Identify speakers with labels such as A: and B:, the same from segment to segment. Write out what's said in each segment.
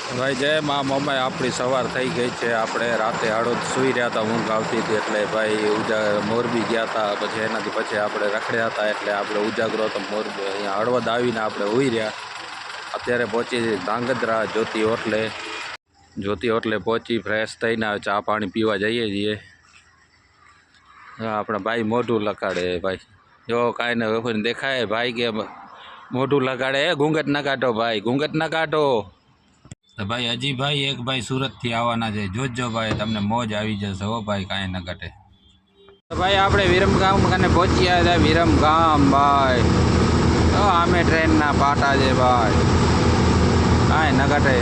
A: ભાઈ જય મા મમ્મી, આપણી સવાર થઈ ગઈ છે. આપણે રાતે હળવદ સૂઈ રહ્યા હતા, ઊંઘ આવતી હતી એટલે ભાઈ મોરબી ગયા હતા. પછી એનાથી પછી આપણે રખડ્યા હતા એટલે આપણે ઉજાગરો તો મોરબી અહીંયા હળવદ આવીને આપણે સૂઈ રહ્યા. અત્યારે પહોંચી ધાંગધ્રા જ્યોતિ હોટલે પહોંચી ફ્રેશ થઈને ચા પાણી પીવા જઈએ છીએ. આપણા ભાઈ મોઢું લગાડે. ભાઈ જો કાંઈ ને કોઈને દેખાય ભાઈ કે મોઢું લગાડે. ઘૂંઘટ ના કાઢો ભાઈ, ઘૂંઘટ ના કાઢો. તો ભાઈ હજી ભાઈ એક ભાઈ સુરતથી આવવાના છે, જોજો ભાઈ તમને મોજ આવી જશે હો ભાઈ, કાંઈ ન ઘટે. તો ભાઈ આપણે વિરમગામ કને પહોંચ્યા હતા. વિરમગામ ભાઈ તો આમે ટ્રેનના પાટા છે ભાઈ, કાંઈ ન ઘટે.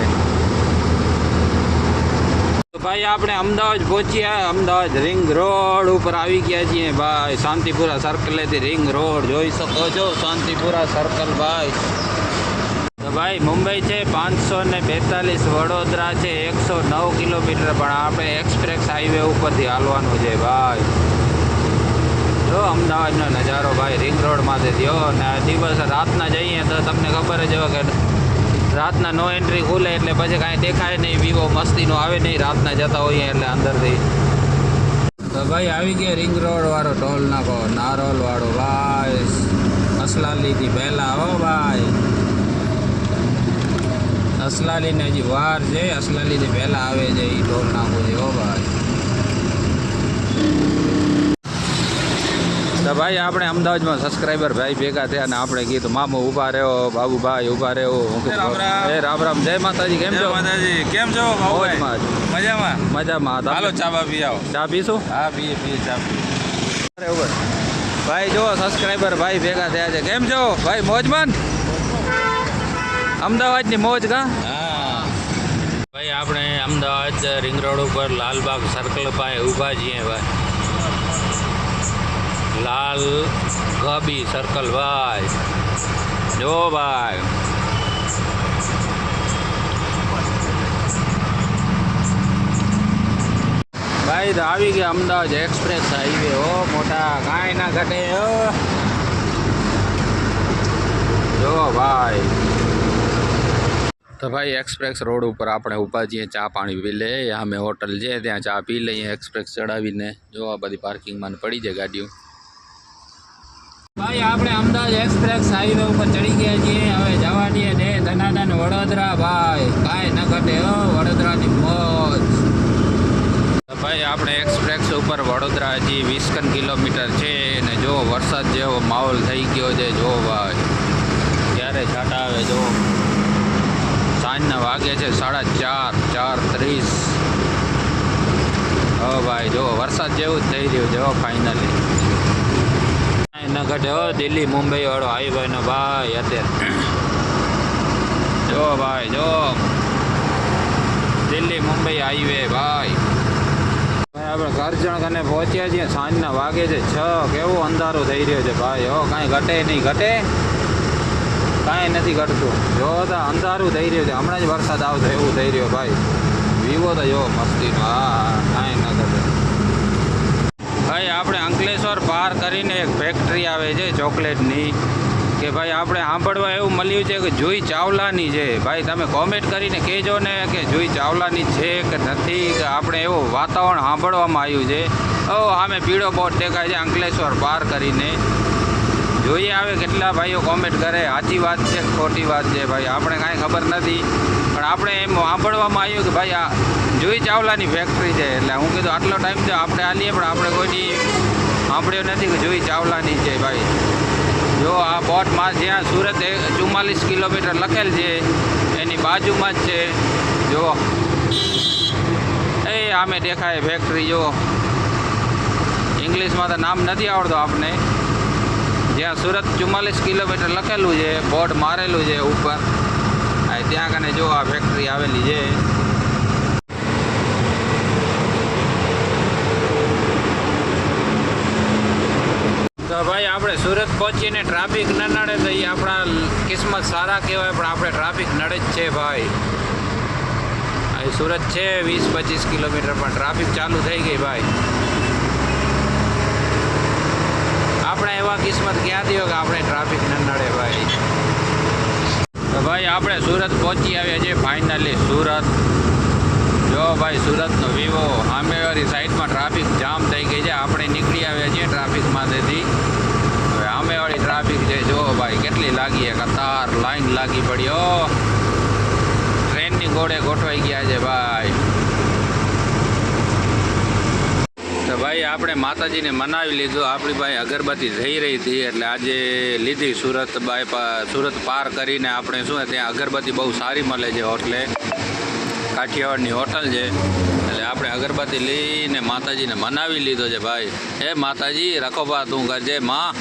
A: તો ભાઈ આપણે અમદાવાદ પહોંચ્યા. અમદાવાદ રિંગ રોડ ઉપર આવી ગયા છીએ ભાઈ. શાંતિપુરા સર્કલેથી રિંગ રોડ જોઈ શકો છો, શાંતિપુરા સર્કલ ભાઈ. તો ભાઈ મુંબઈ છે 542, વડોદરા છે 109 કિલોમીટર, પણ આપણે એક્સપ્રેસ હાઈવે ઉપરથી હાલવાનું છે ભાઈ. જો અમદાવાદનો નજારો ભાઈ રિંગ રોડમાંથી થયો. ને દિવસ રાતના જઈએ તો તમને ખબર જ હોય કે રાતના નો એન્ટ્રી ખુલે એટલે પછી કાંઈ દેખાય નહીં, વિવો મસ્તીનો આવે નહીં રાતના જતા હોઈએ એટલે અંદરથી. તો ભાઈ આવી ગયા રિંગ રોડ વાળો ટોલ નાકો, નારોલ વાળો ભાઈ. અસલાલીથી પહેલાં હો ભાઈ, અસલાલીને હજી વાર છે. અસલાલીથી પહેલાં આવે છે એ ટોલ નાખો છે હો ભાઈ. તો ભાઈ આપણે અમદાવાદમાં સબસ્ક્રાઈબર ભાઈ ભેગા થયા ને આપણે કીધું મામો ઊભા રહ્યો, બાબુભાઈ ઊભા રહ્યો. એ રામ રામ, જય માતાજી. કેમ છો
B: માતાજી? કેમ છો બાબુભાઈ? મજામાં
A: મજામાં.
B: હાલો ચા બા પી આવો.
A: ચા પીશું?
B: હા પીએ ચા પીએ.
A: બરાબર ભાઈ, જો સબસ્ક્રાઈબર ભાઈ ભેગા થયા છે. કેમ છો ભાઈ? મોજમાં? અમદાવાદની મોજ કા?
B: હા
A: ભાઈ આપણે અમદાવાદ રિંગ રોડ ઉપર લાલબાગ સર્કલ પાસે ઊભા છીએ ભાઈ. લાલ ગબી સર્કલ ભાઈ, જો ભાઈ. ભાઈ તો આવી ગયા અમદાવાદ એક્સપ્રેસ હાઈવે હો મોટા, કાંઈ ના ઘટે હો. જો ભાઈ. તો ભાઈ એક્સપ્રેસ રોડ ઉપર આપણે ઊભા છીએ, ચા પાણી પી લે. અમે હોટલ છે ત્યાં ચા પી લઈએ એક્સપ્રેસ ચડાવીને. જો આ બધી પાર્કિંગમાં પડી જાય ગાડીઓ. ભાઈ આપણે અમદાવાદ એક્સપ્રેસ હાઈવે ઉપર ચડી ગયા છીએ. હવે જવા દઈએ દે ધનાધન વડોદરા ભાઈ, કાંઈ ન ઘટે હો વડોદરાની મોજ. ભાઈ આપણે એક્સપ્રેસ ઉપર વડોદરા હજી 20 કિલોમીટર છે ને જો વરસાદ જેવો માહોલ થઈ ગયો છે. જો ભાઈ ક્યારે છાંટા આવે. જો સાંજના વાગે છે 4:30. હો ભાઈ જો વરસાદ જેવું જ થઈ રહ્યું છે હો ફાઇનલી. ન ઘટે હો દિલ્હી મુંબઈ વાળો હાઈવેનો ભાઈ અત્યારે. જો ભાઈ જો દિલ્હી મુંબઈ હાઈવે ભાઈ. આપણે કરજણ કને પહોંચ્યા છીએ. સાંજના વાગે છે 6. કેવું અંધારું થઈ રહ્યું છે ભાઈ. હો કાંઈ ઘટે નહીં, ઘટે કાંઈ નથી ઘટતું. જો તો અંધારું થઈ રહ્યું છે, હમણાં જ વરસાદ આવશે એવું થઈ રહ્યો ભાઈ. વિવો તો જો મસ્તીનો. હા કાંઈ ન ઘટે ભાઈ. આપણે અંકલેશ્વર પાર કરીને એક ફેક્ટરી આવે છે ચોકલેટની, કે ભાઈ આપણે સાંભળવા એવું મળ્યું છે કે જુઈ ચાવલાની છે. ભાઈ તમે કોમેન્ટ કરીને કહેજો ને કે જુઈ ચાવલાની છે કે નથી, કે આપણે એવું વાતાવરણ સાંભળવામાં આવ્યું છે. આમે પીળો બોર્ડ દેખાય છે અંકલેશ્વર પાર કરીને. જોઈએ આવે કેટલા ભાઈઓ કોમેન્ટ કરે સાચી વાત છે ખોટી વાત છે ભાઈ, આપણે કાંઈ ખબર નથી. પણ આપણે એમ સાંભળવામાં આવ્યું કે ભાઈ આ જુઈ ચાવલાની ફેક્ટરી છે. એટલે હું કીધું આટલો ટાઈમ તો આપણે હાલીએ પણ આપણે કોઈની સાંભળ્યું નથી કે જુઈ ચાવલાની છે ભાઈ. જો આ બોટમાં જ્યાં સુરત 44 કિલોમીટર લખેલ છે એની બાજુમાં જ છે. જો એ આમે દેખાય ફેક્ટરી. જો ઇંગ્લિશમાં તો નામ નથી આવડતું આપણે. જ્યાં સુરત 44 કિલોમીટર લખેલું છે, બોર્ડ મારેલું છે ઉપર, ત્યાં કને જો આ ફેક્ટરી આવેલી છે. તો ભાઈ આપણે સુરત પહોંચીને ટ્રાફિક ન નડે તો એ આપણા કિસ્મત સારા કહેવાય, પણ આપણે ટ્રાફિક નડે જ છે ભાઈ. અહીં સુરત છે 20-25 કિલોમીટર પણ ટ્રાફિક ચાલુ થઈ ગઈ ભાઈ. આપણે એવા કિસ્મત ક્યાં થયો કે આપણે ટ્રાફિક ન નડે ભાઈ. તો ભાઈ આપણે સુરત પહોંચી આવ્યા છીએ ફાઇનલી સુરત. જો ભાઈ સુરતનો વિવો સામેવાળી સાઈડમાં ટ્રાફિક જામ થઈ ગઈ છે. આપણે નીકળી આવ્યા છીએ ટ્રાફિકમાંથી. હવે સામેવાળી ટ્રાફિક છે જો ભાઈ કેટલી લાગી છે, કતાર લાઈન લાગી પડી. ઓ ટ્રેનની ગોળે ગોઠવાઈ ગયા છે ભાઈ. તો ભાઈ આપણે માતાજીને મનાવી લીધું. આપણી ભાઈ અગરબત્તી થઈ રહી હતી એટલે આજે લીધી સુરત સુરત પાર કરીને. આપણે શું ત્યાં અગરબત્તી બહુ સારી મળે છે. હોટલે કાઠિયાવાડની હોટલ છે એટલે આપણે અગરબત્તી લઈને માતાજીને મનાવી લીધો છે ભાઈ. હે માતાજી રખોબા તું કરજે માં.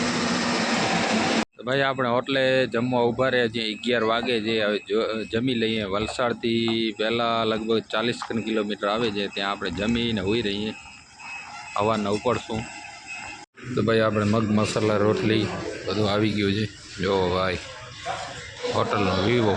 A: તો ભાઈ આપણે હોટલે જમવા ઊભા રહ્યા છીએ. 11 વાગે છે. હવે જમી લઈએ. વલસાડથી પહેલાં લગભગ 40 કિલોમીટર આવે છે. ત્યાં આપણે જમીને હોઈ રહીએ. હવાના ઉપડશું. તો ભાઈ આપણે મગ મસાલા રોટલી બધું આવી ગયું છે. જો ભાઈ હોટલનો વિવો.